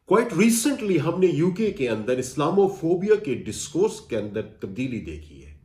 Quite recently हमने UK के अंदर इस्लामोफोबिया के डिस्कोर्स के अंदर तब्दीली देखी है।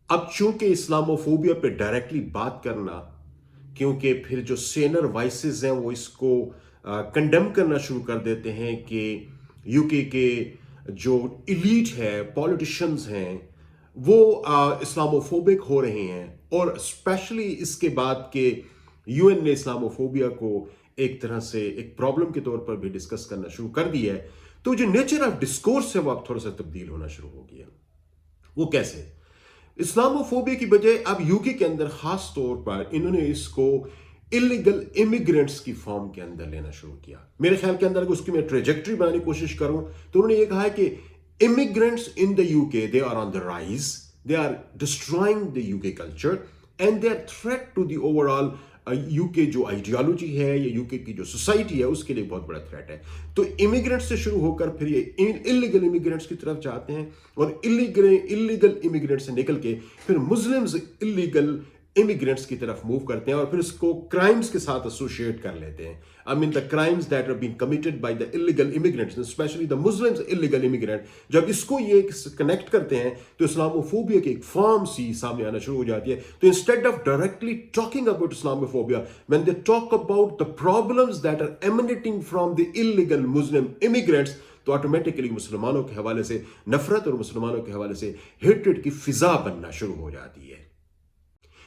अब चूंकि इस्लामोफोबिया पे डायरेक्टली बात करना, क्योंकि फिर जो सेनर वाइसेस हैं वो इसको कंडेम करना शुरू कर देते हैं कि यूके के जो इलीट है, पॉलिटिशियंस हैं, वो इस्लामोफोबिक हो रहे हैं, और स्पेशली इसके बाद के यूएन ने इस्लामोफोबिया को एक तरह से एक प्रॉब्लम के तौर पर भी डिस्कस करना शुरू कर दिया है। तो जो नेचर ऑफ डिस्कोर्स है वो अब थोड़ा सा तब्दील होना शुरू हो गया। वो कैसे? इस्लामोफोबिया की बजाय अब यूके के अंदर खास तौर पर इन्होंने इसको इलीगल इमिग्रेंट्स की फॉर्म के अंदर लेना शुरू किया। मेरे ख्याल के अंदर अगर उसकी मैं ट्रेजेक्टरी बनाने की कोशिश करूं तो उन्होंने ये कहा है कि immigrants in the UK, they are on the rise, they are destroying the UK culture and they are threat to the overall UK जो आइडियोलॉजी है या यूके की जो सोसाइटी है उसके लिए बहुत बड़ा थ्रेट है। तो इमिग्रेंट्स से शुरू होकर फिर ये इलीगल इमिग्रेंट्स की तरफ जाते हैं, और इलीगल इमिग्रेंट्स से निकल के फिर मुस्लिम्स इलीगल इमिग्रेंट्स की तरफ मूव करते हैं, और फिर इसको क्राइम्स के साथ एसोसिएट कर लेते हैं। I mean the crimes that are being committed by the illegal immigrants, specially the Muslims illegal immigrant. जब इसको ये कनेक्ट करते हैं तो इस्लामोफोबिया की एक फॉर्म सी सामने आना शुरू हो जाती है। तो instead of directly talking about Islamophobia, when they talk about the problems that are emanating from the illegal Muslim immigrants, तो ऑटोमेटिकली मुसलमानों के हवाले से नफरत और मुसलमानों के हवाले से हेट्रेड की फिजा बनना शुरू हो जाती है।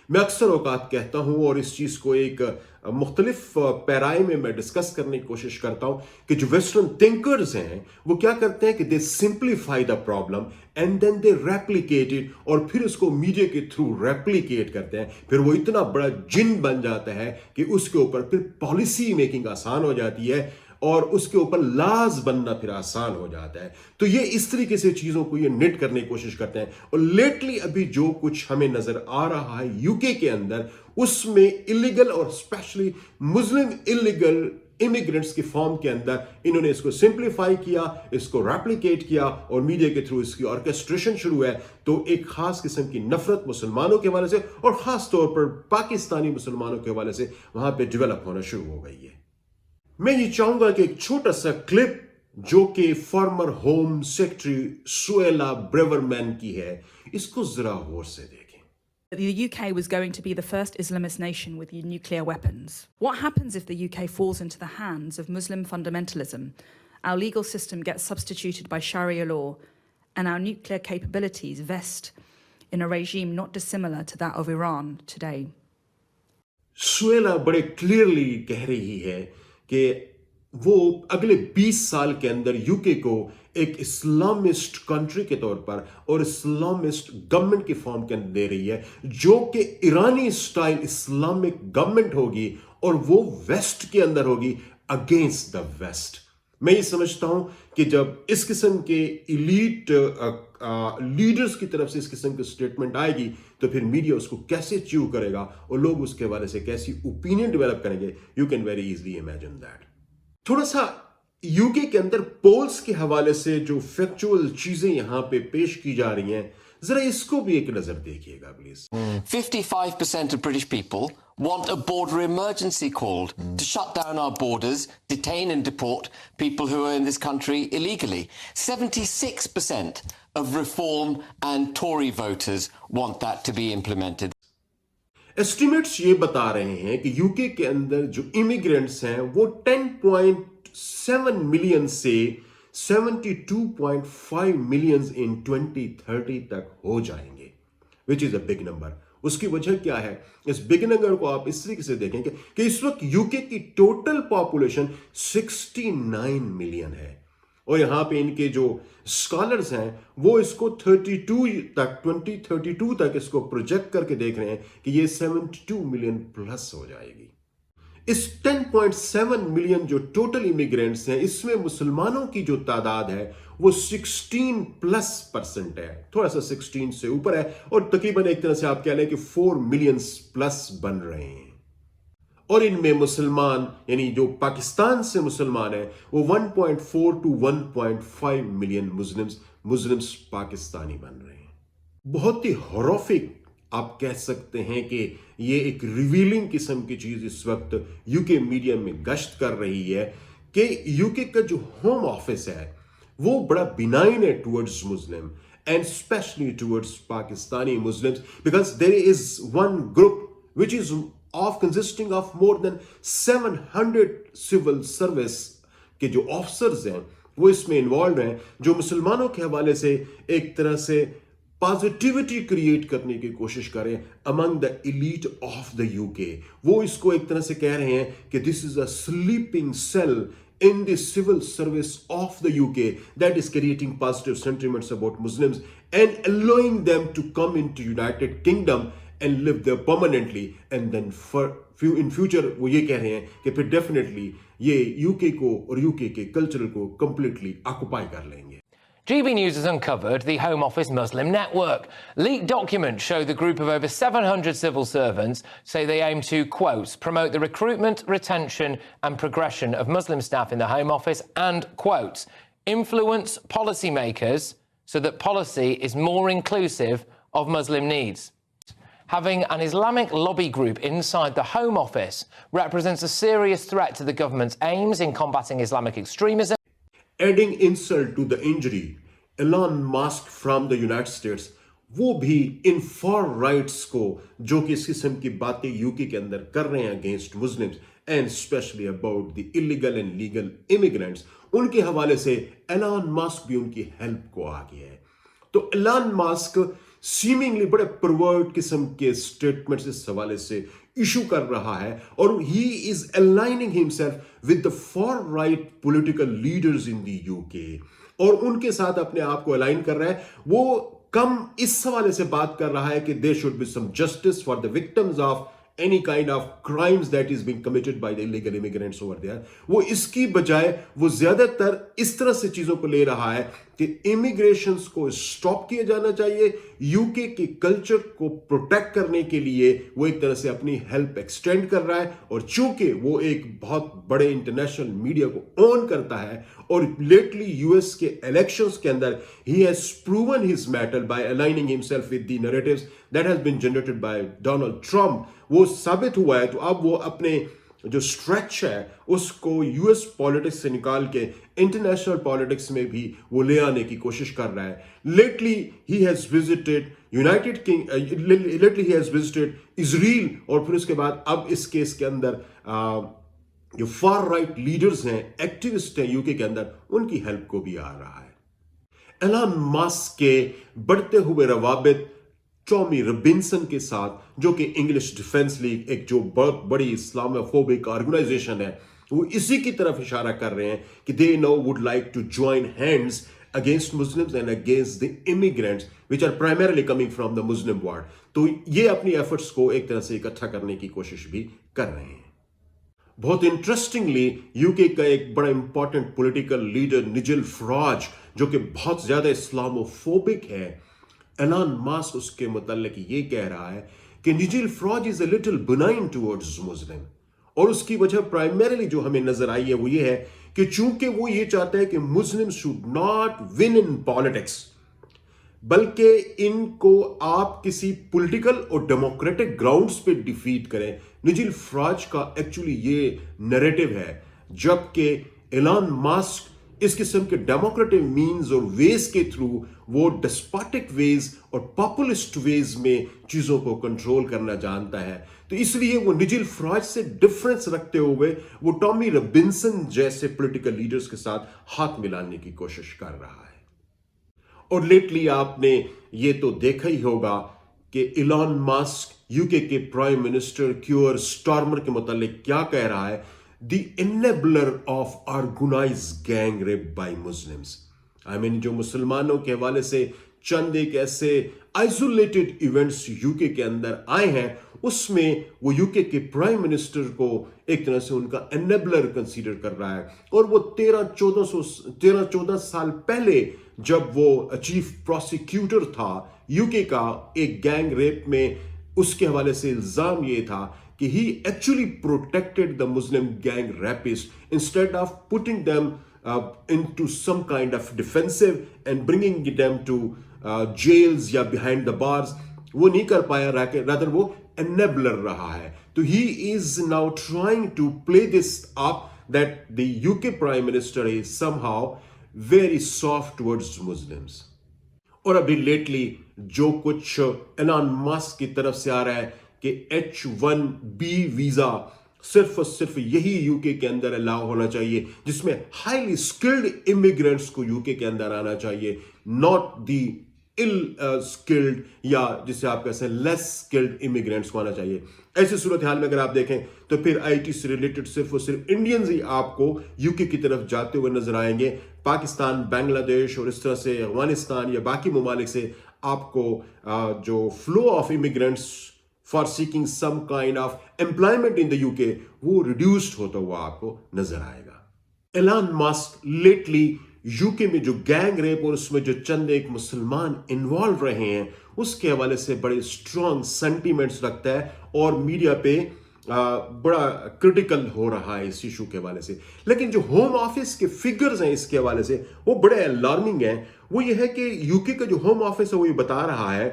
मैं अक्सर औकात कहता हूं, और इस चीज को एक मुख्तलिफ पैराए में मैं डिस्कस करने की कोशिश करता हूं, कि जो वेस्टर्न थिंकर्स हैं वो क्या करते हैं कि they simplify the problem and then they replicate it, और फिर उसको मीडिया के थ्रू रेप्लिकेट करते हैं। फिर वो इतना बड़ा जिन बन जाता है कि उसके ऊपर फिर पॉलिसी मेकिंग आसान हो जाती है, और उसके ऊपर लाज बनना फिर आसान हो जाता है। तो ये इस तरीके से चीजों को ये निट करने की कोशिश करते हैं। और लेटली अभी जो कुछ हमें नजर आ रहा है यूके के अंदर, उसमें इलीगल और स्पेशली मुस्लिम इलीगल इमिग्रेंट्स की फॉर्म के अंदर इन्होंने इसको सिंप्लीफाई किया, इसको रेप्लिकेट किया, और मीडिया के थ्रू इसकी ऑर्केस्ट्रेशन शुरू है। तो एक खास किस्म की नफरत मुसलमानों के हवाले से और खास तौर पर पाकिस्तानी मुसलमानों के हवाले से वहां पे डेवलप होना शुरू हो गई है। मैं ये चाहूंगा कि एक छोटा सा क्लिप जो कि farmer home secretary Suella Braverman की है, इसको जरा गौर से देखें। The UK was going to be the first Islamist nation with nuclear weapons. What happens if the UK falls into the hands of Muslim fundamentalism? Our legal system gets substituted by Sharia law, and our nuclear capabilities vest in a regime not dissimilar to that of Iran today. Suella बड़े clearly कह रही है कि वो अगले 20 साल के अंदर यूके को एक इस्लामिस्ट कंट्री के तौर पर और इस्लामिस्ट गवर्नमेंट की फॉर्म के अंदर दे रही है, जो कि ईरानी स्टाइल इस्लामिक गवर्नमेंट होगी, और वो वेस्ट के अंदर होगी, अगेंस्ट द वेस्ट। मैं ये समझता हूं कि जब इस किस्म के इलीट लीडर्स की तरफ से इस किस्म की स्टेटमेंट आएगी, तो फिर मीडिया उसको कैसे च्यू करेगा और लोग उसके हवाले से कैसी ओपिनियन डेवलप करेंगे, you can very easily imagine that. थोड़ा सा यूके के अंदर पोल्स के हवाले से जो फैक्चुअल चीजें यहां पे पेश की जा रही हैं, जरा इसको भी एक नजर देखिएगा please. 55% of British people want a border emergency called to shut down our borders, detain and deport people who are in this country illegally. 76% of Reform and Tory voters want that to be implemented. Estimates ये बता रहे हैं कि UK के अंदर जो immigrants हैं वो 10.7 मिलियन से 72.5 मिलियन इन 2030 तक हो जाएंगे, which is a big number. उसकी वजह क्या है? इस बिग नंबर को आप इस तरीके से देखें कि इस वक्त यूके की टोटल पॉपुलेशन 69 मिलियन है, और यहां पे इनके जो स्कॉलर्स हैं वो इसको 2032 तक इसको प्रोजेक्ट करके देख रहे हैं कि ये 72 मिलियन प्लस हो जाएगी। इस 10.7 मिलियन जो टोटल इमिग्रेंट्स हैं, इसमें मुसलमानों की जो तादाद है वो 16% है, थोड़ा सा 16 से ऊपर है, और तकरीबन एक तरह से आप कह लें कि 4 मिलियन प्लस बन रहे हैं। और इनमें मुसलमान यानी जो पाकिस्तान से मुसलमान है वो 1.4 to 1.5 मिलियन मुस्लिम्स पाकिस्तानी बन रहे हैं। बहुत ही हॉरिफिक आप कह सकते हैं कि ये एक रिवीलिंग किस्म की चीज इस वक्त यूके मीडिया में गश्त कर रही है कि यूके का जो होम ऑफिस है वो बड़ा बिनाइन है towards Muslim and especially towards Pakistani Muslims, because there is one group which is consisting of more than 700 civil service के जो ऑफिसर्स हैं वो इसमें इन्वॉल्व हैं, जो मुसलमानों के हवाले से एक तरह से पॉजिटिविटी क्रिएट करने की कोशिश करें among the elite of the UK. वो इसको एक तरह से कह रहे हैं कि this is a sleeping cell in the civil service of the UK that is creating positive sentiments about Muslims and allowing them to come into United Kingdom and live there permanently, and then in future वो ये कह रहे हैं कि फिर definitely ये UK को और UK के culture को completely occupy कर लेंगे। GB News has uncovered the Home Office Muslim network. Leaked documents show the group of over 700 civil servants say they aim to, quote, promote the recruitment, retention and progression of Muslim staff in the Home Office and, quote, influence policymakers so that policy is more inclusive of Muslim needs. Having an Islamic lobby group inside the Home Office represents a serious threat to the government's aims in combating Islamic extremism. Adding insult to the injury, Elon Musk from the United States वो भी in for rights को जो कि इस किस्म की बातें UK के अंदर कर रहे हैं against Muslims and specially about the illegal and legal immigrants, उनके हवाले से एलन मस्क भी उनकी हेल्प को आ गया है। तो एलन मस्क सीमिंगली बड़े परवर्ट किस्म के स्टेटमेंट्स इस हवाले से इशू कर रहा है और he is aligning himself with the for right political leaders in the UK और उनके साथ अपने आप को अलाइन कर रहा है। वो कम इस हवाले से बात कर रहा है कि there should be some justice for the victims of any kind of crimes that is being committed by the illegal immigrants over there। वो इसकी बजाय वो ज्यादातर इस तरह से चीजों को ले रहा है कि इमिग्रेशंस को स्टॉप किया जाना चाहिए, यूके के कल्चर को प्रोटेक्ट करने के लिए वो एक तरह से अपनी हेल्प एक्सटेंड कर रहा है। और चूंकि वो एक बहुत बड़े इंटरनेशनल मीडिया को ओन करता है और लेटली यूएस के इलेक्शंस के अंदर ही has proven his mettle by aligning himself with the narratives that has been generated by Donald Trump, वो साबित हुआ है। तो अब वो अपने जो स्ट्रेच है उसको यूएस पॉलिटिक्स से निकाल के इंटरनेशनल पॉलिटिक्स में भी वो ले आने की कोशिश कर रहा है। Lately he has visited Israel और फिर उसके बाद अब इस केस के अंदर जो फार राइट लीडर्स हैं, एक्टिविस्ट हैं यूके के अंदर, उनकी हेल्प को भी आ रहा है। एलन मस्क के बढ़ते हुए रवाबित टॉमी रॉबिन्सन के साथ, जो कि इंग्लिश डिफेंस लीग एक जो बहुत बड़ी इस्लामोफोबिक ऑर्गेनाइजेशन है, वो इसी की तरफ इशारा कर रहे हैं कि they no would like to join hands against Muslims and against the immigrants which are primarily coming from the Muslim world. तो ये अपनी एफर्ट्स को एक तरह से इकट्ठा करने की कोशिश भी कर रहे हैं। बहुत इंटरेस्टिंगली यूके का एक बड़ा इंपॉर्टेंट पॉलिटिकल लीडर निजिल फराज, जो कि बहुत ज्यादा इस्लामोफोबिक है, एलन मस्क उसके मुताल्लिक ये कह रहा है कि Nijil Faraz is a little benign towards Muslim, और उसकी वजह प्राइमरीली जो हमें नजर आई है वो ये है कि चूंकि वो ये चाहता है कि मुस्लिम should not win in politics, बल्कि इनको आप किसी पॉलिटिकल और डेमोक्रेटिक ग्राउंड्स पे डिफीट करें। निजिल फराज का एक्चुअली ये नैरेटिव है, जबकि एलन मस्क इस किस्म के डेमोक्रेटिक मीन्स और वेज के थ्रू वो डेस्पोटिक वेज और पॉपुलिस्ट वेज में चीजों को कंट्रोल करना जानता है। तो इसलिए वो निजिल फराज से डिफरेंस रखते हुए वो टॉमी रॉबिन्सन जैसे पॉलिटिकल लीडर्स के साथ हाथ मिलाने की कोशिश कर रहा है। और लेटली आपने ये तो देखा ही होगा कि इलॉन मस्क यूके के प्राइम मिनिस्टर क्यूर स्टारमर के मुतालिक क्या कह रहा है, the enabler of organized gang rape by Muslims। I mean, जो मुसलमानों के हवाले से चंद एक ऐसे आइसोलेटेड इवेंट्स यूके के अंदर आए हैं, उसमें वो यूके के प्राइम मिनिस्टर को एक तरह से उनका एनेबलर कंसीडर कर रहा है। और वो 13-14 साल पहले जब वो चीफ प्रोसिक्यूटर था यूके का, एक गैंग रेप में उसके हवाले से इल्जाम ये था कि he actually protected the Muslim gang rapists instead of putting them into some kind of defensive and bringing them to jails या behind the bars। वो नहीं कर पाया, rather वो enabler रहा है। तो he is now trying to play this up that the UK Prime Minister is somehow very soft towards Muslims. और अभी लेटली जो कुछ एलन मस्क की तरफ से आ रहा है कि H1B वीजा सिर्फ और सिर्फ यही यूके के अंदर अलाउ होना चाहिए, जिसमें हाईली स्किल्ड इमिग्रेंट्स को यूके के अंदर आना चाहिए, नॉट दी इल स्किल्ड या जिसे आप कहते हैं लेस स्किल्ड इमिग्रेंट्स को आना चाहिए। ऐसी सूरत हाल में अगर आप देखें तो फिर आईटी से रिलेटेड सिर्फ और सिर्फ इंडियंस ही आपको यूके की तरफ जाते हुए नजर आएंगे। पाकिस्तान, बांग्लादेश और इस तरह से अफगानिस्तान या बाकी ममालिक से आपको जो flow of immigrants for seeking some kind of employment in the UK वो रिड्यूस्ड होता हुआ आपको नजर आएगा। एलन मस्क लेटली यूके में जो गैंग रेप और उसमें जो चंद एक मुसलमान इन्वॉल्व रहे हैं उसके हवाले से बड़े स्ट्रॉन्ग सेंटीमेंट्स रखता है और मीडिया पे बड़ा क्रिटिकल हो रहा है इस इशू के हवाले से। लेकिन जो होम ऑफिस के फिगर्स हैं इसके हवाले से वो बड़े अलार्मिंग हैं। वो ये है कि यूके का जो होम ऑफिस है वो ये बता रहा है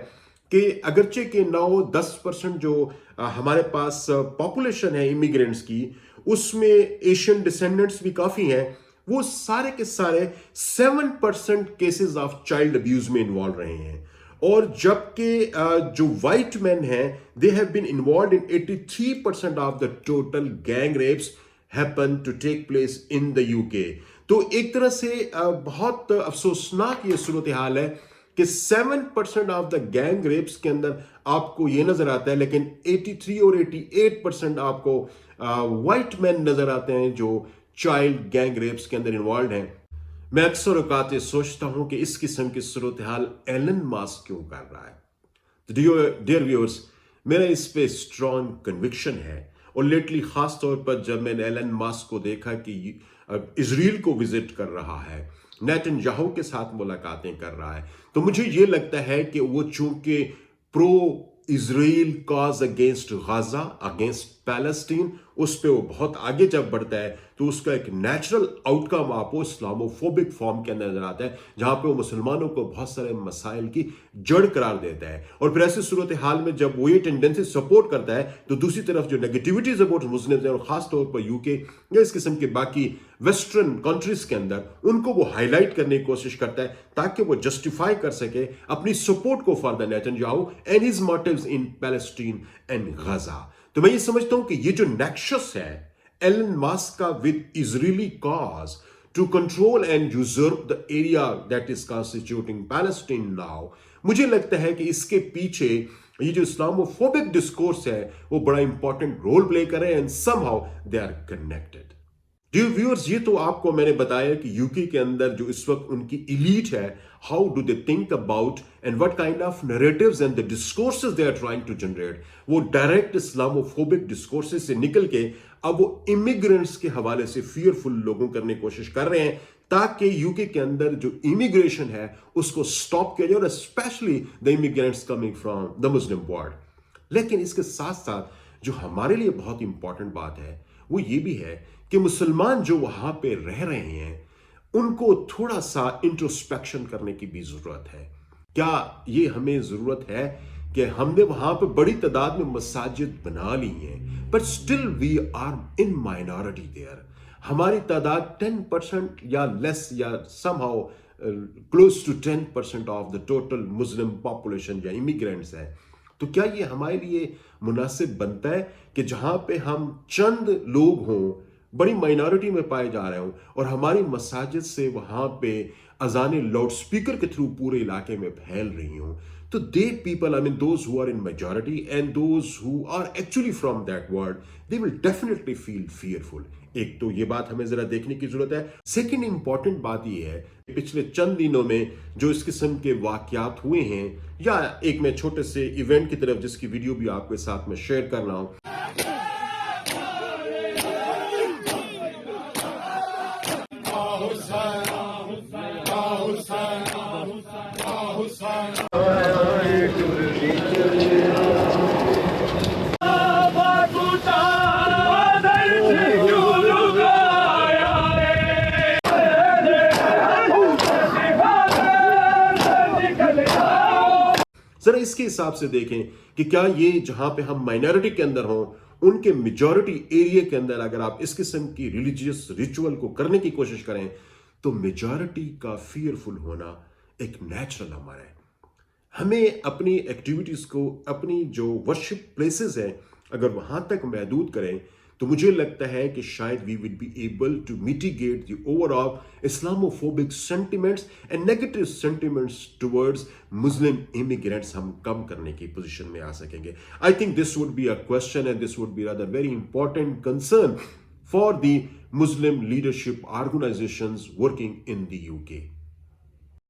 कि अगरचे के 9-10% जो हमारे पास पॉपुलेशन है इमिग्रेंट्स की, उसमें एशियन डिसेंडेंट्स भी काफी हैं, वो सारे के सारे 7% केसेस ऑफ चाइल्ड अब्यूज में इन्वॉल्व रहे हैं। और जबकि जो वाइट मैन हैं they have been involve in 83% of the total gang rapes happen to take place in the UK. तो एक तरह से बहुत अफसोसनाक ये सूरत हाल है कि 7% ऑफ द गैंग रेप्स के अंदर आपको ये नजर आता है, लेकिन 83 और 88% आपको वाइट मैन नजर आते हैं जो चाइल्ड गैंग रेप्स के अंदर इन्वॉल्व हैं। मैं अक्सर औकात सोचता हूं कि इस किस्म की सूरत हाल एलन मस्क क्यों कर रहा है। तो डियर व्यूअर्स, मेरा इस पे स्ट्रॉन्ग कन्विक्शन है और लेटली खास तौर पर जब मैंने एलन मस्क को देखा कि इजराइल को विजिट कर रहा है, नेतन्याहू के साथ मुलाकातें कर रहा है, तो मुझे ये लगता है कि वो चूंकि pro Israel cause against Gaza, against Palestine, उस पे वो बहुत आगे जब बढ़ता है तो उसका एक नेचुरल आउटकम आपको इस्लामोफोबिक फॉर्म के अंदर नजर आता है, जहां पे वो मुसलमानों को बहुत सारे मसाइल की जड़ करार देता है। और फिर ऐसी सूरत हाल में जब वो ये टेंडेंसी सपोर्ट करता है तो दूसरी तरफ जो नेगेटिविटीज अबाउट मुस्लिम्स और खास तौर पर यूके या इस किस्म के बाकी वेस्टर्न कंट्रीज के अंदर उनको वो हाईलाइट करने की कोशिश करता है ताकि वो जस्टिफाई कर सके अपनी सपोर्ट को for the Netanyahu and his motives in Palestine and Gaza. तो मैं ये समझता हूं कि ये जो नेक्सस है एलन मस्क का with Israeli cause to control and usurp the area that is constituting Palestine now, मुझे लगता है कि इसके पीछे ये जो इस्लामोफोबिक डिस्कोर्स है वो बड़ा इंपॉर्टेंट रोल प्ले कर रहे हैं and somehow they are connected. Dear viewers, ये तो आपको मैंने बताया कि यूके के अंदर जो इस वक्त उनकी इलीट है, how do they think about and what kind of narratives and the discourses they are trying to generate. वो डायरेक्ट इस्लामोफोबिक डिस्कोर्सेस से निकल के अब वो इमिग्रेंट्स के हवाले से फियरफुल लोगों करने की कोशिश कर रहे हैं ताकि यूके के अंदर जो इमिग्रेशन है उसको स्टॉप किया जाए, और specially the immigrants coming from the Muslim world. लेकिन इसके साथ साथ जो हमारे लिए बहुत इंपॉर्टेंट बात है वो ये भी है कि मुसलमान जो वहां पे रह रहे हैं उनको थोड़ा सा इंट्रोस्पेक्शन करने की भी जरूरत है। क्या ये हमें जरूरत है कि हमने वहां पे बड़ी तादाद में मसाजिद बना ली हैं but still we are in minority there, हमारी तादाद 10% या लेस या somehow close to 10% of the total Muslim population या इमिग्रेंट्स है। तो क्या ये हमारे लिए मुनासिब बनता है कि जहां पे हम चंद लोग हों, बड़ी माइनॉरिटी में पाए जा रहे हों और हमारी मसाजिद से वहां पे अजाने लाउड स्पीकर के थ्रू पूरे इलाके में फैल रही हों? तो they people, I mean those who are in majority and those who are actually from that world, they will definitely feel fearful. एक तो ये बात हमें जरा देखने की जरूरत है। सेकेंड इंपॉर्टेंट बात ये है, पिछले चंद दिनों में जो इस किस्म के वाकयात हुए हैं, या एक मैं छोटे से इवेंट की तरफ जिसकी वीडियो भी आपके साथ में शेयर कर रहा हूं। जरा इसके हिसाब से देखें कि क्या ये जहां पे हम माइनॉरिटी के अंदर हों ان کے میجورٹی ایریا کے اندر اگر آپ اس قسم کی ریلیجیس ریچول کو کرنے کی کوشش کریں تو میجورٹی کا فیئرفل ہونا ایک نیچرل ہمارا ہے. ہمیں اپنی ایکٹیویٹیز کو اپنی جو ورشپ پلیسز ہیں اگر وہاں تک محدود کریں تو مجھے لگتا ہے کہ شاید we would be able to mitigate the over all Islamophobic sentiments and negative sentiments towards Muslim immigrants ہم کم کرنے کی پوزیشن میں آ سکیں گے. I think this would be a question and this would be rather very important concern for the Muslim leadership organizations working in the UK.